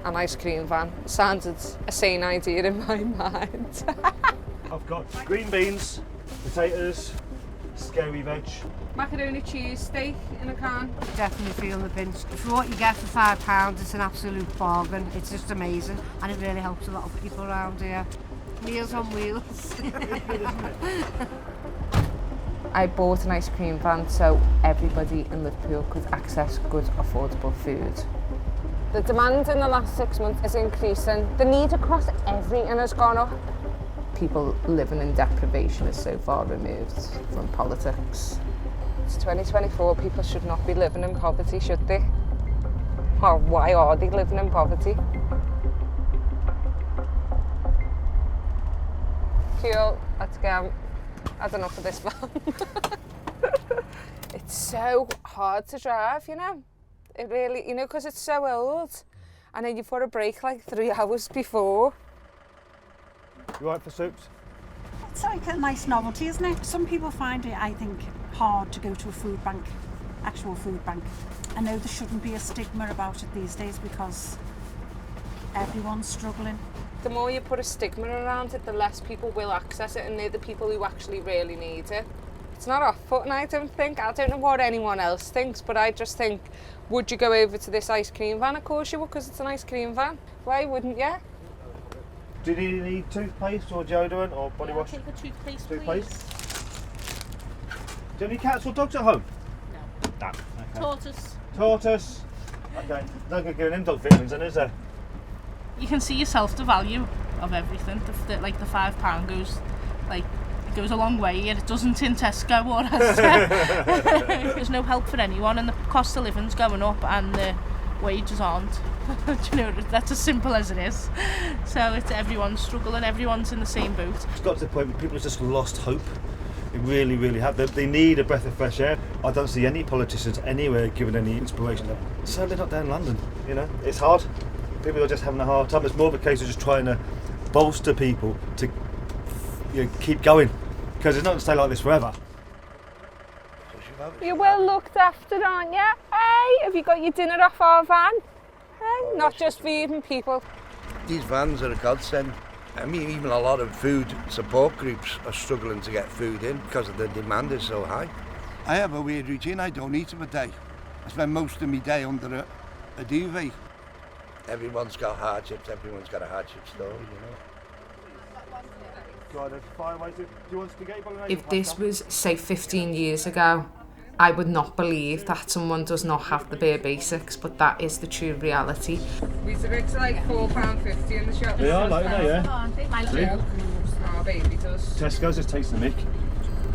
An ice cream van sounded a sane idea in my mind. I've got green beans, potatoes, scary veg. Macaroni cheese steak in a can. Definitely feel the pinch. For what you get for £5, it's an absolute bargain. It's just amazing, and it really helps a lot of people around here. Meals on wheels. I bought an ice cream van so everybody in Liverpool could access good, affordable food. The demand in the last 6 months is increasing. The need across everything has gone up. People living in deprivation is so far removed from politics. It's 2024, people should not be living in poverty, should they? Or why are they living in poverty? Cool, let's go. Had enough of this van. It's so hard to drive, you know? It really, you know, because it's so old. And then you've got a break like 3 hours before. You right for soups? It's like a nice novelty, isn't it? Some people find it, I think, hard to go to a food bank, actual food bank. I know there shouldn't be a stigma about it these days because everyone's struggling. The more you put a stigma around it, the less people will access it, and they're the people who actually really need it. It's not off-putting, I don't think. I don't know what anyone else thinks, but I just think, would you go over to this ice cream van? Of course you would, because it's an ice cream van. Why wouldn't you? Do you need toothpaste or deodorant or body wash? I'll take the toothpaste, Toothpaste? please. Do you have any cats or dogs at home? No. No. Okay. Tortoise. Tortoise. Okay. No good giving him dog vitamins then, is there? You can see yourself the value of everything. Like the £5 goes, like, it goes a long way, and it doesn't in Tesco or Asda. There's no help for anyone, and the cost of living's going up, and the wages aren't. Do you know, that's as simple as it is. So it's everyone's struggling, everyone's in the same boat. It's got to the point where people have just lost hope. They really, really have. They need a breath of fresh air. I don't see any politicians anywhere giving any inspiration. Certainly not down in London, you know. It's hard. People are just having a hard time. It's more of a case of just trying to bolster people to, you know, keep going. Because it's not going to stay like this forever. You're well looked after, aren't you? Hey, have you got your dinner off our van? Hey, not just feeding people. These vans are a godsend. I mean, even a lot of food support groups are struggling to get food in because the demand is so high. I have a weird routine. I don't eat for a day. I spend most of my day under a duvet. Everyone's got hardships. Everyone's got a hardship story, you know. If this was, say, 15 years ago, I would not believe that someone does not have the bare basics, but that is the true reality. Weetabix are like £4.50 in the shop. They are, like that, yeah. See? Our baby does. Tesco's just takes the mick.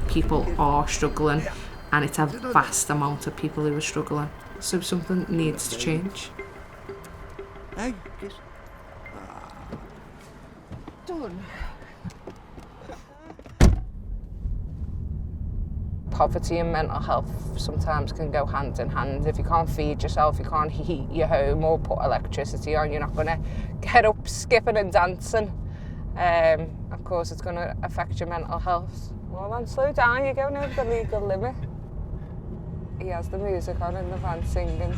People are struggling, and it's a vast amount of people who are struggling. So something needs to change. Hey, kiss. Done. Poverty and mental health sometimes can go hand in hand. If you can't feed yourself, you can't heat your home or put electricity on, you're not going to get up skipping and dancing. Of course, it's going to affect your mental health. Well, then slow down, you're going over the legal limit. He has the music on in the van singing.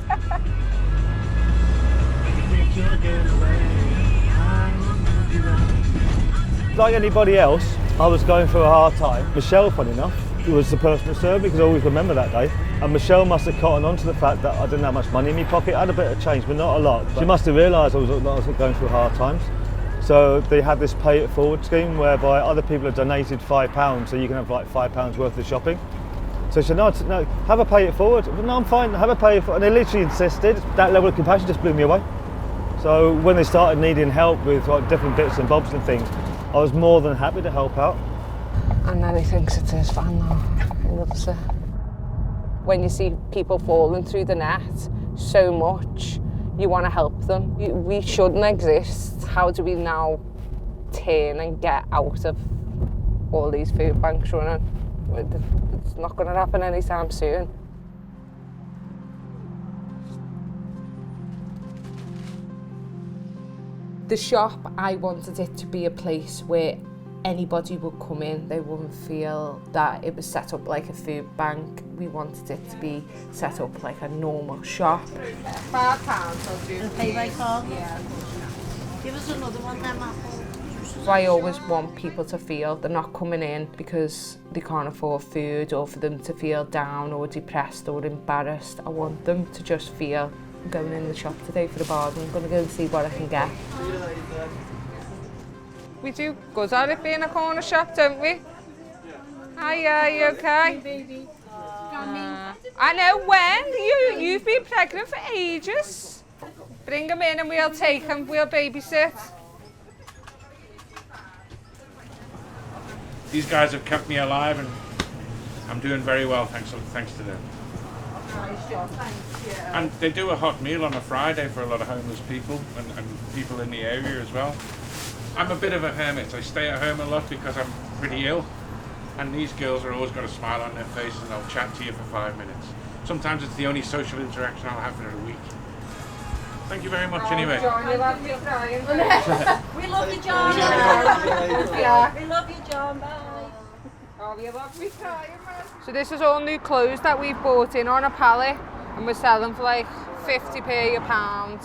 Like anybody else, I was going through a hard time. Michelle, funny enough, was the person who served me, because I always remember that day. And Michelle must have cottoned on to the fact that I didn't have much money in my pocket. I had a bit of change, but not a lot. She must have realised I was going through hard times. So they had this pay it forward scheme whereby other people have donated £5 so you can have like £5 worth of shopping. So she said, no, have a pay it forward. But no, I'm fine, have a pay it forward. And they literally insisted. That level of compassion just blew me away. So when they started needing help with like different bits and bobs and things, I was more than happy to help out. And then he thinks it's his fan now. He loves it. When you see people falling through the net so much, you want to help them. We shouldn't exist. How do we now turn and get out of all these food banks running? It's not going to happen anytime soon. The shop, I wanted it to be a place where anybody would come in, they wouldn't feel that it was set up like a food bank. We wanted it to be set up like a normal shop. £5 I'll do. And pay by card? Yeah. Give us another one then, Apple. I always want people to feel they're not coming in because they can't afford food, or for them to feel down or depressed or embarrassed. I want them to just feel, I'm going in the shop today for a bargain, I'm going to go and see what I can get. We do good at it being a corner shop, don't we? Hiya, you okay? I know when. You've been pregnant for ages. Bring them in and we'll take them, we'll babysit. These guys have kept me alive and I'm doing very well thanks to them. And they do a hot meal on a Friday for a lot of homeless people and people in the area as well. I'm a bit of a hermit. I stay at home a lot because I'm pretty ill. And these girls are always got a smile on their faces and they'll chat to you for 5 minutes. Sometimes it's the only social interaction I'll have for a week. Thank you very much anyway. John, you'll have me crying. We love you, John. Yeah. We love you, John. Bye. Oh, you'll have me crying, man. So this is all new clothes that we've bought in on a pallet and we're selling for like 50p a pound.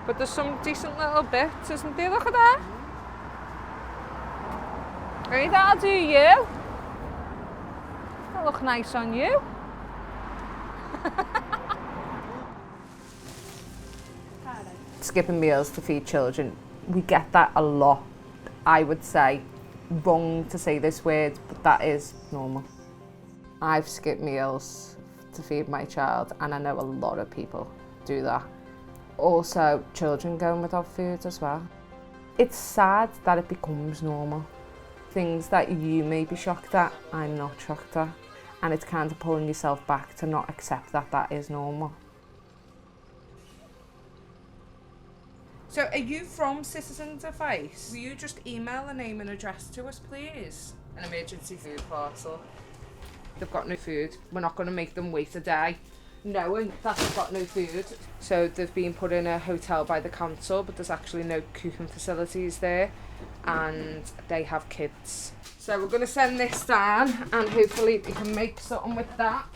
But there's some decent little bits, isn't there? Look at that. Hey, that'll do you. That'll look nice on you. Skipping meals to feed children, we get that a lot. I would say, wrong to say this word, but that is normal. I've skipped meals to feed my child and I know a lot of people do that. Also, children going without food as well. It's sad that it becomes normal. Things that you may be shocked at, I'm not shocked at. And it's kind of pulling yourself back to not accept that that is normal. So are you from Citizens Advice? Will you just email a name and address to us, please? An emergency food parcel. They've got no food. We're not going to make them wait a day knowing that they've got no food. So they've been put in a hotel by the council, but there's actually no cooking facilities there, and they have kids. So we're going to send this down and hopefully they can make something with that.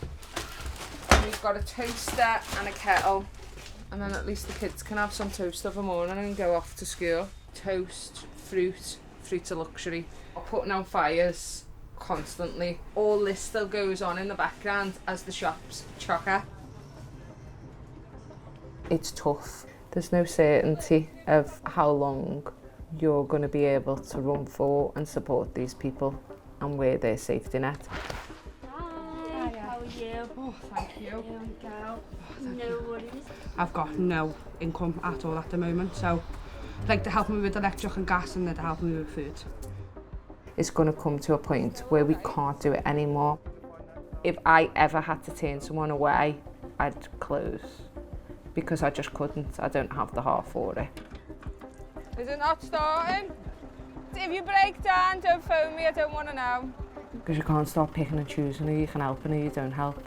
And we've got a toaster and a kettle. And then at least the kids can have some toast of a morning and go off to school. Toast, fruit's a luxury. Putting out fires constantly. All this still goes on in the background as the shop's chocker. It's tough. There's no certainty of how long you're going to be able to run for and support these people and wear their safety net. Hi, how are you? Oh, thank you. Here we go. No worries. I've got no income at all at the moment, so like they're helping me with electric and gas and they're helping me with food. It's going to come to a point where we can't do it anymore. If I ever had to turn someone away, I'd close because I just couldn't. I don't have the heart for it. Is it not starting? If you break down, don't phone me, I don't want to know. Because you can't start picking and choosing who you can help and who you don't help.